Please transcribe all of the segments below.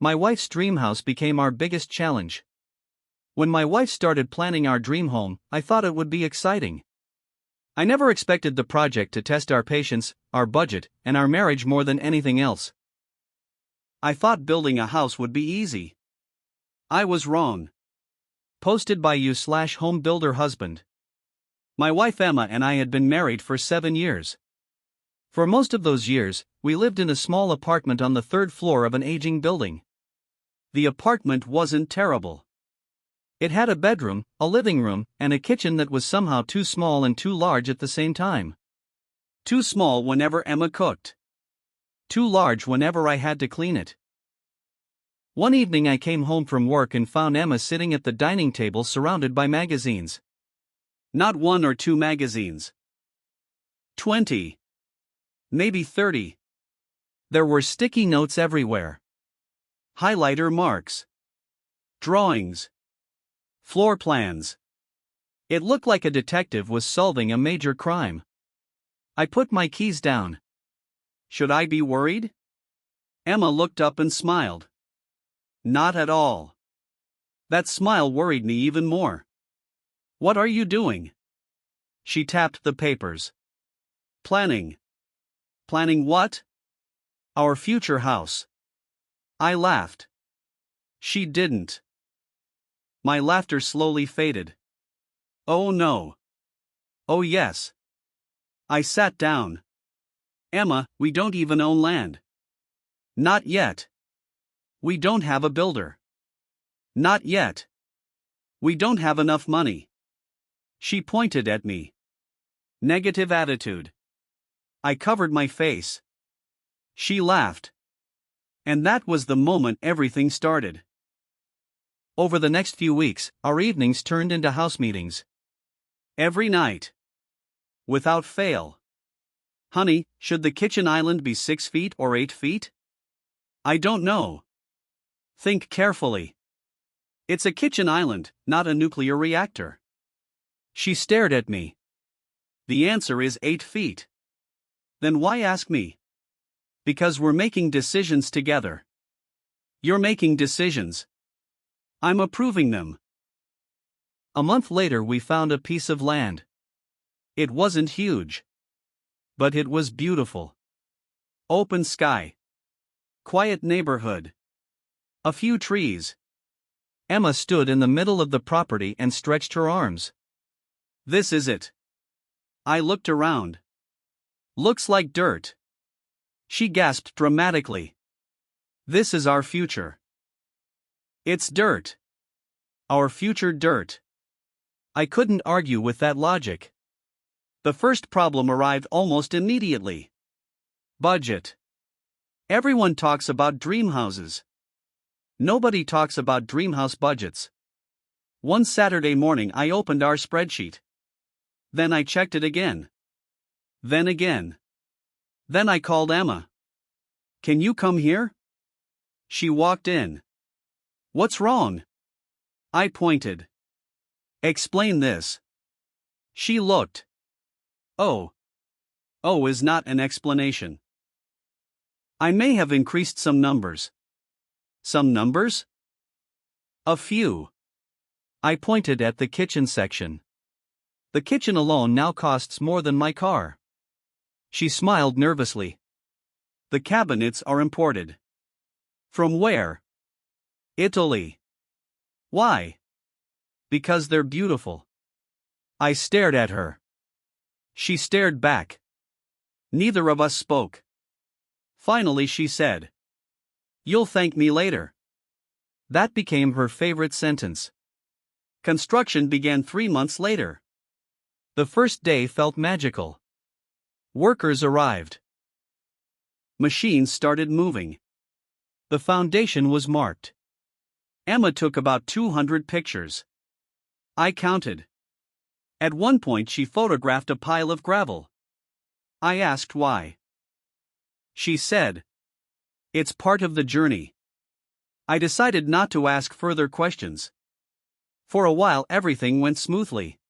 my wife's dream house became our biggest challenge. When my wife started planning our dream home, I thought it would be exciting. I never expected the project to test our patience, our budget, and our marriage more than anything else. I thought building a house would be easy. I was wrong. Posted by you/home builder husband. My wife Emma and I had been married for 7 years. For most of those years, we lived in a small apartment on the 3rd floor of an aging building. The apartment wasn't terrible. It had a bedroom, a living room, and a kitchen that was somehow too small and too large at the same time. Too small whenever Emma cooked. Too large whenever I had to clean it. One evening I came home from work and found Emma sitting at the dining table surrounded by magazines. Not 1 or 2 magazines. 20. Maybe 30. There were sticky notes everywhere. Highlighter marks. Drawings. Floor plans. It looked like a detective was solving a major crime. I put my keys down. Should I be worried? Emma looked up and smiled. Not at all. That smile worried me even more. What are you doing? She tapped the papers. Planning. Planning what? Our future house. I laughed. She didn't. My laughter slowly faded. Oh no. Oh yes. I sat down. Emma, we don't even own land. Not yet. We don't have a builder. Not yet. We don't have enough money. She pointed at me. Negative attitude. I covered my face. She laughed. And that was the moment everything started. Over the next few weeks, our evenings turned into house meetings. Every night. Without fail. Honey, should the kitchen island be 6 feet or 8 feet? I don't know. Think carefully. It's a kitchen island, not a nuclear reactor. She stared at me. The answer is 8 feet. Then why ask me? Because we're making decisions together. You're making decisions. I'm approving them. A month later we found a piece of land. It wasn't huge. But it was beautiful. Open sky. Quiet neighborhood. A few trees. Emma stood in the middle of the property and stretched her arms. This is it. I looked around. Looks like dirt. She gasped dramatically. This is our future. It's dirt. Our future dirt. I couldn't argue with that logic. The first problem arrived almost immediately. Budget. Everyone talks about dream houses. Nobody talks about dream house budgets. One Saturday morning I opened our spreadsheet. Then I checked it again. Then again. Then I called Emma. Can you come here? She walked in. What's wrong? I pointed. Explain this. She looked. Oh. Oh is not an explanation. I may have increased some numbers. Some numbers? A few. I pointed at the kitchen section. The kitchen alone now costs more than my car. She smiled nervously. The cabinets are imported. From where? Italy. Why? Because they're beautiful. I stared at her. She stared back. Neither of us spoke. Finally she said, "You'll thank me later." That became her favorite sentence. Construction began 3 months later. The first day felt magical. Workers arrived. Machines started moving. The foundation was marked. Emma took about 200 pictures. I counted. At one point she photographed a pile of gravel. I asked why. She said, "It's part of the journey." I decided not to ask further questions. For a while everything went smoothly.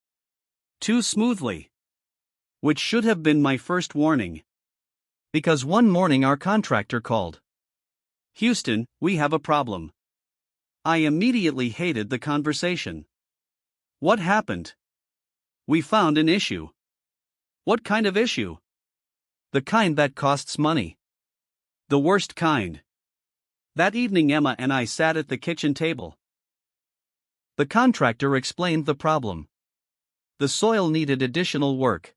Too smoothly. Which should have been my first warning. Because one morning our contractor called. Houston, we have a problem. I immediately hated the conversation. What happened? We found an issue. What kind of issue? The kind that costs money. The worst kind. That evening, Emma and I sat at the kitchen table. The contractor explained the problem. The soil needed additional work.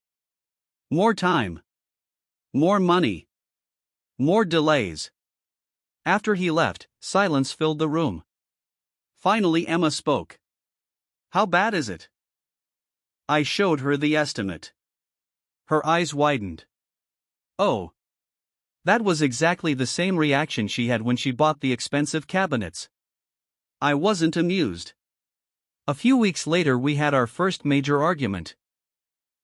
More time. More money. More delays. After he left, silence filled the room. Finally, Emma spoke. How bad is it? I showed her the estimate. Her eyes widened. Oh. That was exactly the same reaction she had when she bought the expensive cabinets. I wasn't amused. A few weeks later, we had our first major argument.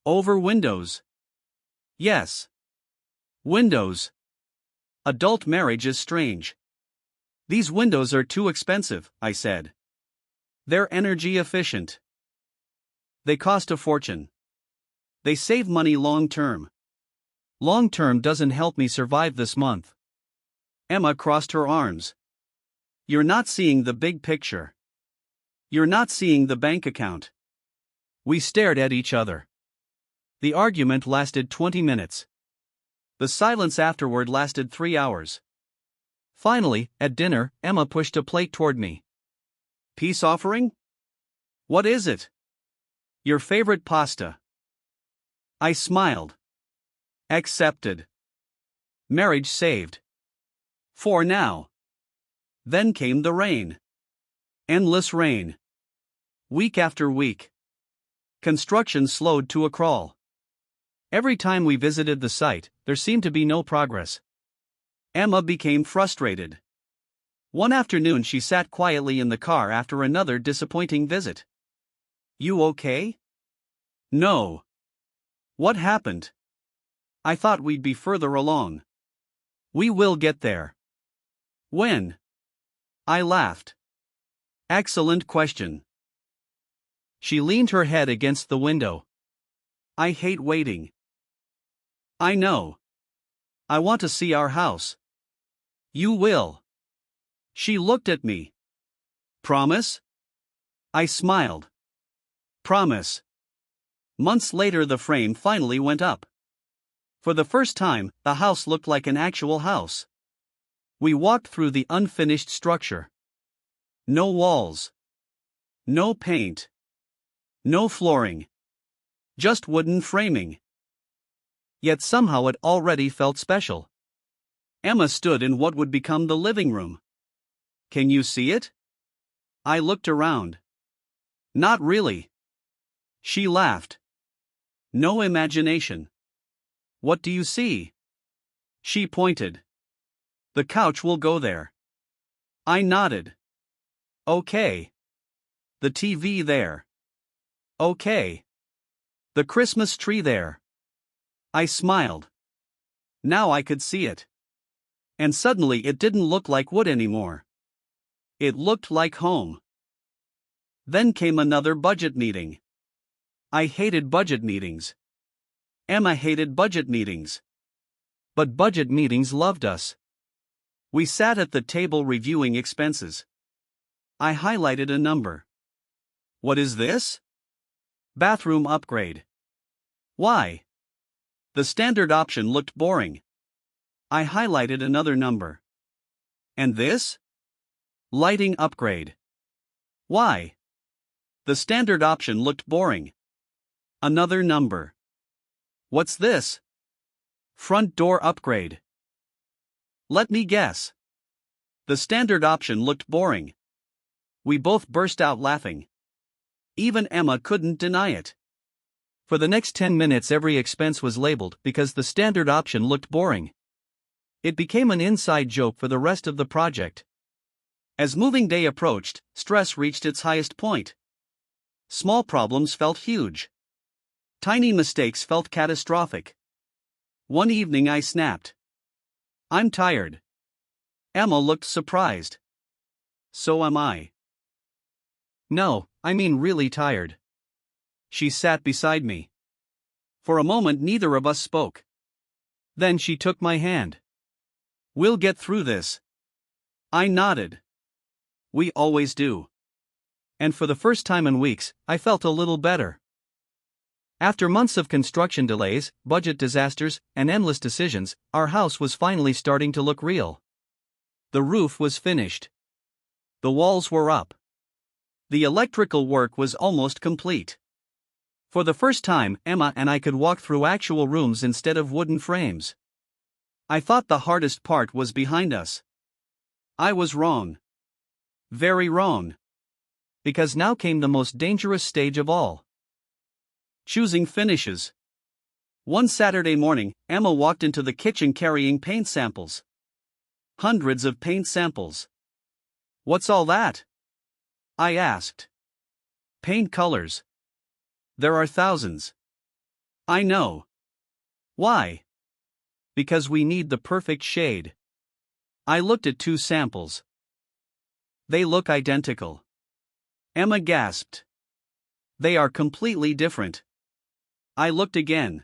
Over windows. Yes. Windows. Adult marriage is strange. These windows are too expensive, I said. They're energy efficient. They cost a fortune. They save money long term. Long term doesn't help me survive this month. Emma crossed her arms. You're not seeing the big picture. You're not seeing the bank account. We stared at each other. The argument lasted 20 minutes. The silence afterward lasted 3 hours. Finally, at dinner, Emma pushed a plate toward me. Peace offering? What is it? Your favorite pasta. I smiled. Accepted. Marriage saved. For now. Then came the rain. Endless rain. Week after week. Construction slowed to a crawl. Every time we visited the site, there seemed to be no progress. Emma became frustrated. One afternoon, she sat quietly in the car after another disappointing visit. You okay? No. What happened? I thought we'd be further along. We will get there. When? I laughed. Excellent question. She leaned her head against the window. I hate waiting. I know. I want to see our house. You will. She looked at me. Promise? I smiled. Promise. Months later, the frame finally went up. For the first time, the house looked like an actual house. We walked through the unfinished structure. No walls. No paint. No flooring. Just wooden framing. Yet somehow it already felt special. Emma stood in what would become the living room. Can you see it? I looked around. Not really. She laughed. No imagination. What do you see? She pointed. The couch will go there. I nodded. Okay. The TV there. Okay. The Christmas tree there. I smiled. Now I could see it. And suddenly it didn't look like wood anymore. It looked like home. Then came another budget meeting. I hated budget meetings. Emma hated budget meetings. But budget meetings loved us. We sat at the table reviewing expenses. I highlighted a number. What is this? Bathroom upgrade. Why? The standard option looked boring. I highlighted another number. And this? Lighting upgrade. Why? The standard option looked boring. Another number. What's this? Front door upgrade. Let me guess. The standard option looked boring. We both burst out laughing. Even Emma couldn't deny it. For the next 10 minutes, every expense was labeled because the standard option looked boring. It became an inside joke for the rest of the project. As moving day approached, stress reached its highest point. Small problems felt huge. Tiny mistakes felt catastrophic. One evening I snapped. I'm tired. Emma looked surprised. So am I. No, I mean really tired. She sat beside me. For a moment neither of us spoke. Then she took my hand. We'll get through this. I nodded. We always do. And for the first time in weeks, I felt a little better. After months of construction delays, budget disasters, and endless decisions, our house was finally starting to look real. The roof was finished. The walls were up. The electrical work was almost complete. For the first time, Emma and I could walk through actual rooms instead of wooden frames. I thought the hardest part was behind us. I was wrong. Very wrong. Because now came the most dangerous stage of all. Choosing finishes. One Saturday morning, Emma walked into the kitchen carrying paint samples. Hundreds of paint samples. What's all that? I asked. Paint colors. There are thousands. I know. Why? Because we need the perfect shade. I looked at 2 samples. They look identical. Emma gasped. They are completely different. I looked again.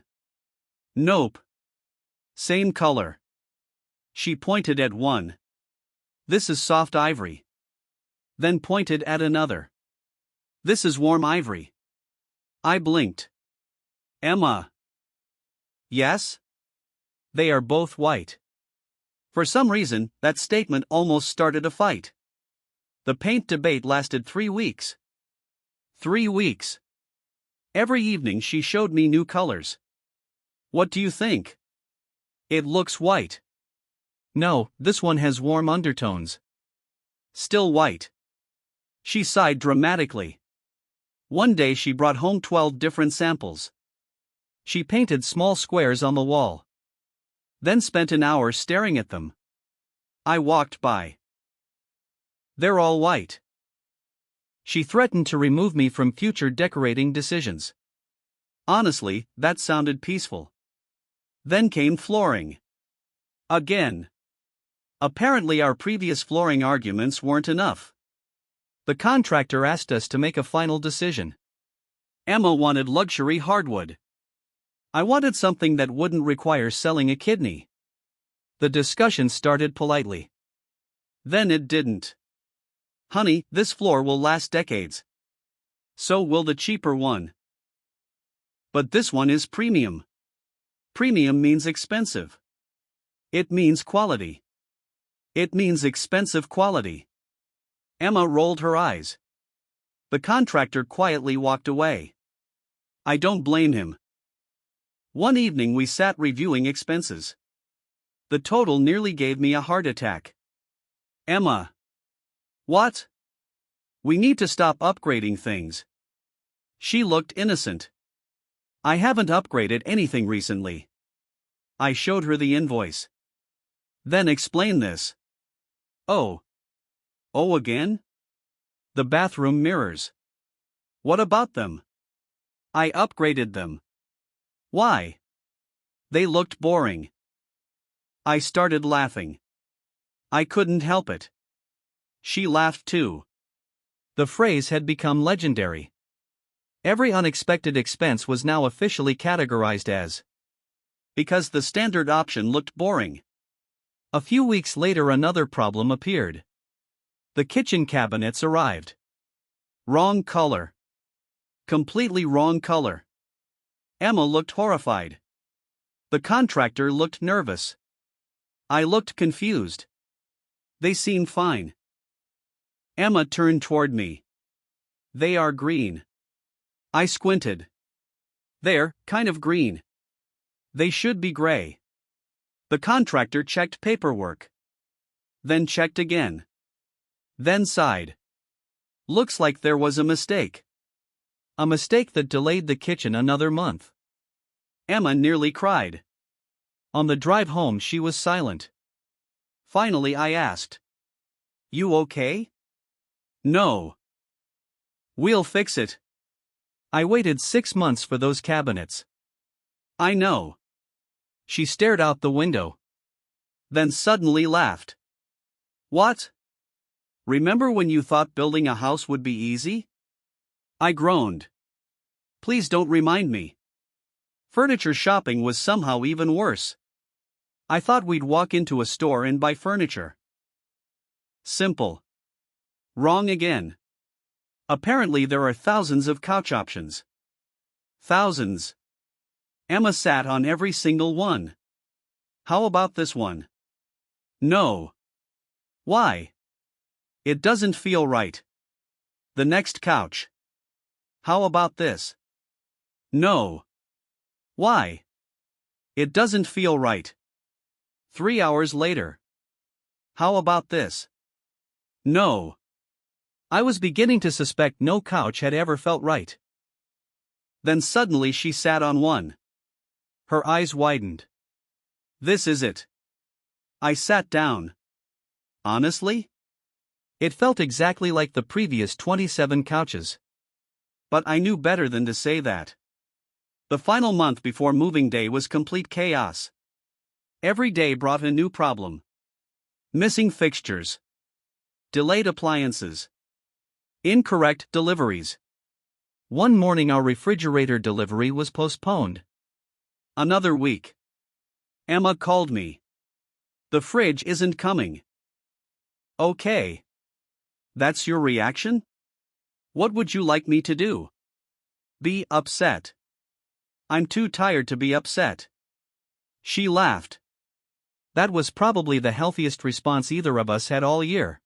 Nope. Same color. She pointed at one. This is soft ivory. Then pointed at another. This is warm ivory. I blinked. Emma. Yes? They are both white. For some reason, that statement almost started a fight. The paint debate lasted 3 weeks. 3 weeks. Every evening she showed me new colors. What do you think? It looks white. No, this one has warm undertones. Still white. She sighed dramatically. One day she brought home 12 different samples. She painted small squares on the wall. Then spent an hour staring at them. I walked by. They're all white. She threatened to remove me from future decorating decisions. Honestly, that sounded peaceful. Then came flooring. Again. Apparently our previous flooring arguments weren't enough. The contractor asked us to make a final decision. Emma wanted luxury hardwood. I wanted something that wouldn't require selling a kidney. The discussion started politely. Then it didn't. Honey, this floor will last decades. So will the cheaper one. But this one is premium. Premium means expensive. It means quality. It means expensive quality. Emma rolled her eyes. The contractor quietly walked away. I don't blame him. One evening we sat reviewing expenses. The total nearly gave me a heart attack. Emma. What? We need to stop upgrading things. She looked innocent. I haven't upgraded anything recently. I showed her the invoice. Then explain this. Oh. Oh again? The bathroom mirrors. What about them? I upgraded them. Why? They looked boring. I started laughing. I couldn't help it. She laughed too. The phrase had become legendary. Every unexpected expense was now officially categorized as because the standard option looked boring. A few weeks later another problem appeared. The kitchen cabinets arrived. Wrong color. Completely wrong color. Emma looked horrified. The contractor looked nervous. I looked confused. They seemed fine. Emma turned toward me. They are green. I squinted. They're kind of green. They should be gray. The contractor checked paperwork. Then checked again. Then sighed. Looks like there was a mistake. A mistake that delayed the kitchen another month. Emma nearly cried. On the drive home she was silent. Finally I asked. You okay? No. We'll fix it. I waited 6 months for those cabinets. I know. She stared out the window. Then suddenly laughed. What? Remember when you thought building a house would be easy? I groaned. Please don't remind me. Furniture shopping was somehow even worse. I thought we'd walk into a store and buy furniture. Simple. Wrong again. Apparently there are thousands of couch options. Thousands. Emma sat on every single one. How about this one? No. Why? It doesn't feel right. The next couch. How about this? No. Why? It doesn't feel right. 3 hours later. How about this? No. I was beginning to suspect no couch had ever felt right. Then suddenly she sat on one. Her eyes widened. This is it. I sat down. Honestly? It felt exactly like the previous 27 couches. But I knew better than to say that. The final month before moving day was complete chaos. Every day brought a new problem. Missing fixtures. Delayed appliances. Incorrect deliveries. One morning our refrigerator delivery was postponed. Another week. Emma called me. The fridge isn't coming. Okay. That's your reaction? What would you like me to do? Be upset. I'm too tired to be upset. She laughed. That was probably the healthiest response either of us had all year.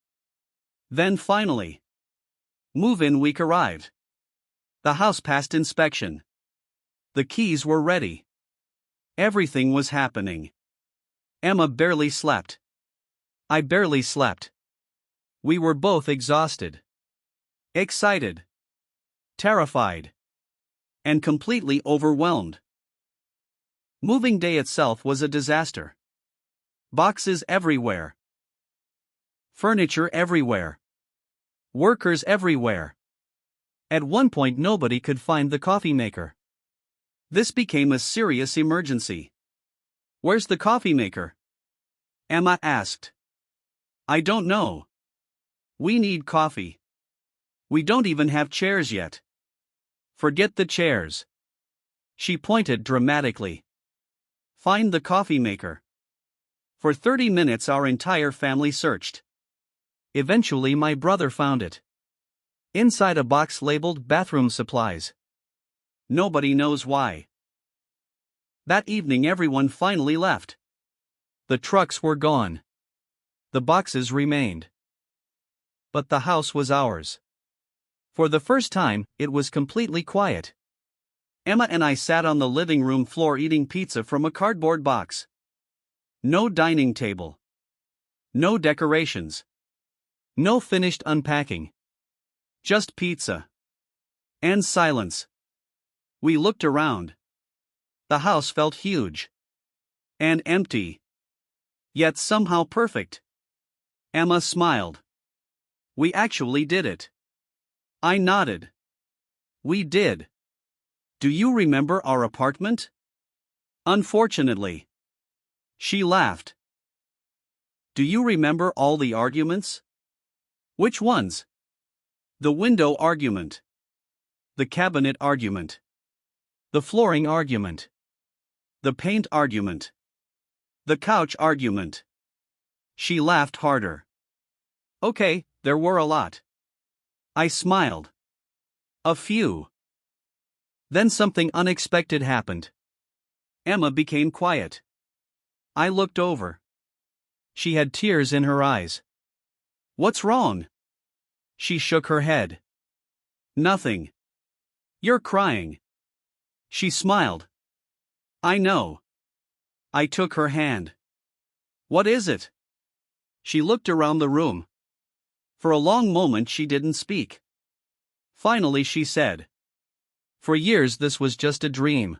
Then finally, move-in week arrived. The house passed inspection. The keys were ready. Everything was happening. Emma barely slept. I barely slept. We were both exhausted. Excited. Terrified. And completely overwhelmed. Moving day itself was a disaster. Boxes everywhere. Furniture everywhere. Workers everywhere. At one point nobody could find the coffee maker. This became a serious emergency. Where's the coffee maker? Emma asked. I don't know. We need coffee. We don't even have chairs yet. Forget the chairs. She pointed dramatically. Find the coffee maker. For 30 minutes our entire family searched. Eventually my brother found it. Inside a box labeled bathroom supplies. Nobody knows why. That evening everyone finally left. The trucks were gone. The boxes remained. But the house was ours. For the first time, it was completely quiet. Emma and I sat on the living room floor eating pizza from a cardboard box. No dining table. No decorations. No finished unpacking. Just pizza. And silence. We looked around. The house felt huge. And empty. Yet somehow perfect. Emma smiled. We actually did it. I nodded. We did. Do you remember our apartment? Unfortunately. She laughed. Do you remember all the arguments? Which ones? The window argument. The cabinet argument. The flooring argument. The paint argument. The couch argument. She laughed harder. Okay, there were a lot. I smiled. A few. Then something unexpected happened. Emma became quiet. I looked over. She had tears in her eyes. What's wrong? She shook her head. Nothing. You're crying. She smiled. I know. I took her hand. What is it? She looked around the room. For a long moment she didn't speak. Finally she said. For years this was just a dream.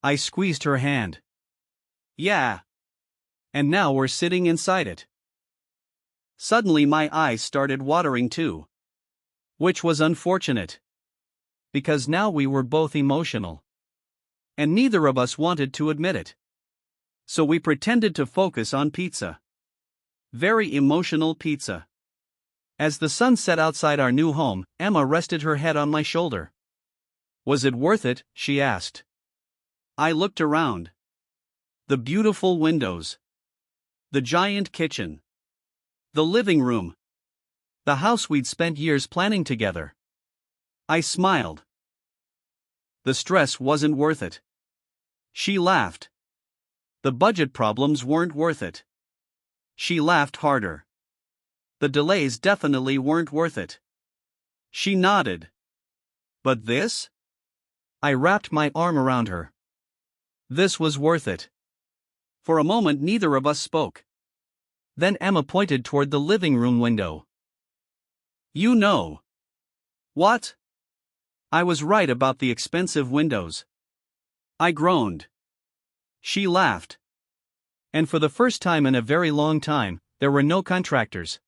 I squeezed her hand. Yeah. And now we're sitting inside it. Suddenly my eyes started watering too. Which was unfortunate. Because now we were both emotional. And neither of us wanted to admit it. So we pretended to focus on pizza. Very emotional pizza. As the sun set outside our new home, Emma rested her head on my shoulder. Was it worth it? She asked. I looked around. The beautiful windows. The giant kitchen. The living room. The house we'd spent years planning together. I smiled. The stress wasn't worth it. She laughed. The budget problems weren't worth it. She laughed harder. The delays definitely weren't worth it. She nodded. But this? I wrapped my arm around her. This was worth it. For a moment, neither of us spoke. Then Emma pointed toward the living room window. You know. What? I was right about the expensive windows. I groaned. She laughed. And for the first time in a very long time, there were no contractors.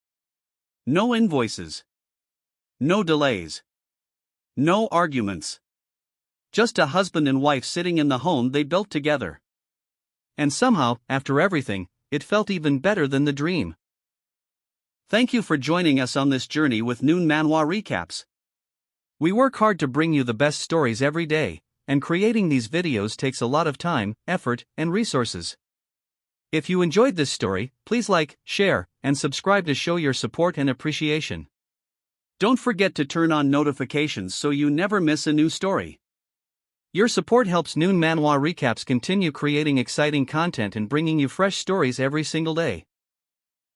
No invoices. No delays. No arguments. Just a husband and wife sitting in the home they built together. And somehow, after everything, it felt even better than the dream. Thank you for joining us on this journey with Noon Manhwa Recaps. We work hard to bring you the best stories every day, and creating these videos takes a lot of time, effort, and resources. If you enjoyed this story, please like, share, and subscribe to show your support and appreciation. Don't forget to turn on notifications so you never miss a new story. Your support helps Noon Manhwa Recaps continue creating exciting content and bringing you fresh stories every single day.